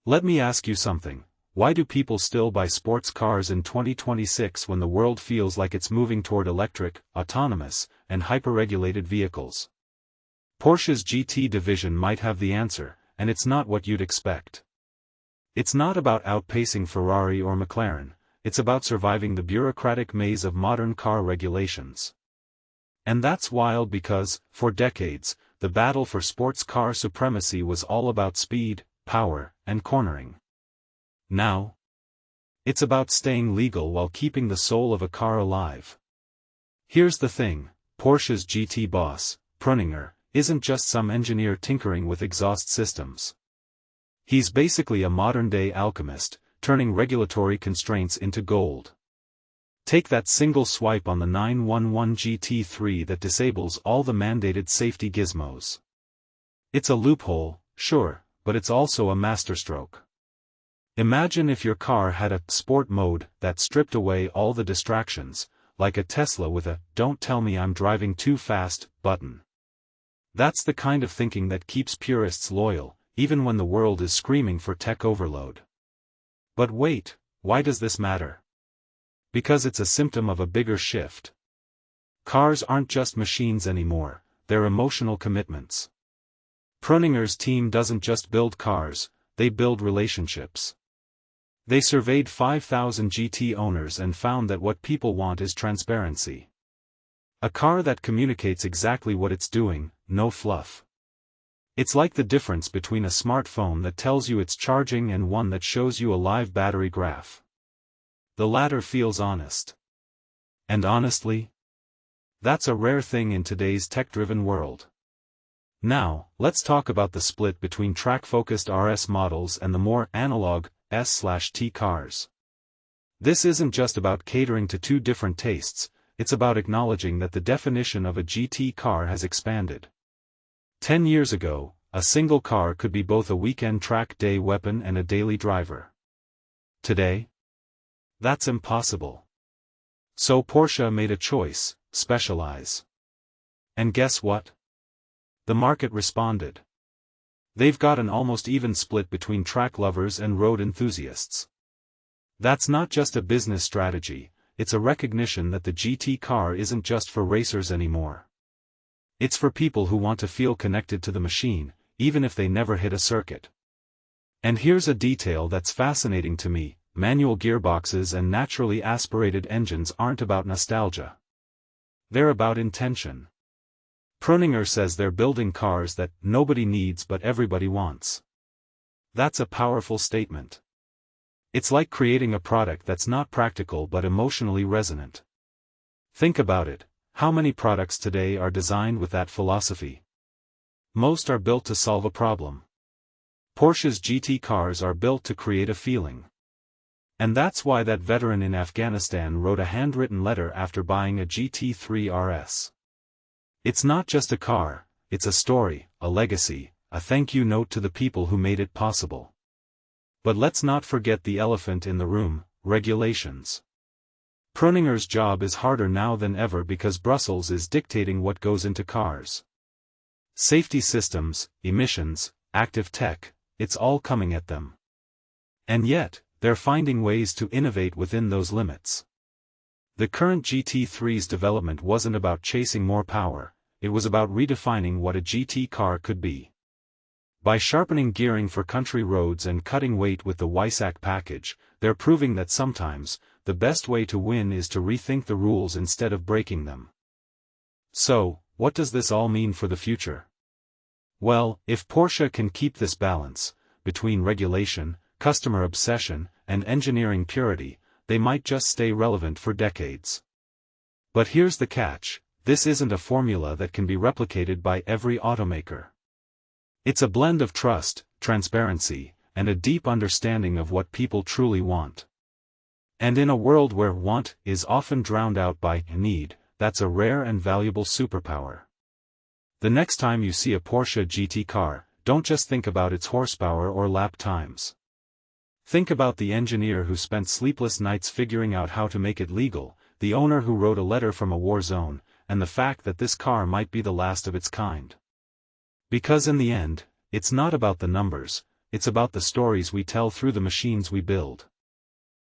Let me ask you something. Why do people still buy sports cars in 2026 when the world feels like it's moving toward electric, autonomous, and hyper-regulated vehicles? Porsche's GT division might have the answer, and it's not what you'd expect. It's not about outpacing Ferrari or McLaren, it's about surviving the bureaucratic maze of modern car regulations. And that's wild because, for decades, the battle for sports car supremacy was all about speed, power, and cornering. Now, it's about staying legal while keeping the soul of a car alive. Here's the thing, Porsche's GT boss, Preuninger, isn't just some engineer tinkering with exhaust systems. He's basically a modern-day alchemist, turning regulatory constraints into gold. Take that single swipe on the 911 GT3 that disables all the mandated safety gizmos. It's a loophole, sure, but it's also a masterstroke. Imagine if your car had a sport mode that stripped away all the distractions, like a Tesla with a "Don't tell me I'm driving too fast" button. That's the kind of thinking that keeps purists loyal, even when the world is screaming for tech overload. But wait, why does this matter? Because it's a symptom of a bigger shift. Cars aren't just machines anymore, they're emotional commitments. Preuninger's team doesn't just build cars, they build relationships. They surveyed 5,000 GT owners and found that what people want is transparency. A car that communicates exactly what it's doing, no fluff. It's like the difference between a smartphone that tells you it's charging and one that shows you a live battery graph. The latter feels honest. And honestly, that's a rare thing in today's tech-driven world. Now, let's talk about the split between track-focused RS models and the more analog S/T cars. This isn't just about catering to two different tastes, it's about acknowledging that the definition of a GT car has expanded. 10 years ago, a single car could be both a weekend track day weapon and a daily driver. Today, that's impossible. So Porsche made a choice: specialize. And guess what? The market responded. They've got an almost even split between track lovers and road enthusiasts. That's not just a business strategy, it's a recognition that the GT car isn't just for racers anymore. It's for people who want to feel connected to the machine, even if they never hit a circuit. And here's a detail that's fascinating to me: manual gearboxes and naturally aspirated engines aren't about nostalgia. They're about intention. Preuninger says they're building cars that nobody needs but everybody wants. That's a powerful statement. It's like creating a product that's not practical but emotionally resonant. Think about it, how many products today are designed with that philosophy? Most are built to solve a problem. Porsche's GT cars are built to create a feeling. And that's why that veteran in Afghanistan wrote a handwritten letter after buying a GT3 RS. It's not just a car, it's a story, a legacy, a thank you note to the people who made it possible. But let's not forget the elephant in the room: regulations. Preuninger's job is harder now than ever because Brussels is dictating what goes into cars. Safety systems, emissions, active tech, it's all coming at them. And yet, they're finding ways to innovate within those limits. The current GT3's development wasn't about chasing more power, it was about redefining what a GT car could be. By sharpening gearing for country roads and cutting weight with the Weissach package, they're proving that sometimes, the best way to win is to rethink the rules instead of breaking them. So, what does this all mean for the future? Well, if Porsche can keep this balance, between regulation, customer obsession, and engineering purity, they might just stay relevant for decades. But here's the catch: this isn't a formula that can be replicated by every automaker. It's a blend of trust, transparency, and a deep understanding of what people truly want. And in a world where want is often drowned out by need, that's a rare and valuable superpower. The next time you see a Porsche GT car, don't just think about its horsepower or lap times. Think about the engineer who spent sleepless nights figuring out how to make it legal, the owner who wrote a letter from a war zone, and the fact that this car might be the last of its kind. Because in the end, it's not about the numbers, it's about the stories we tell through the machines we build.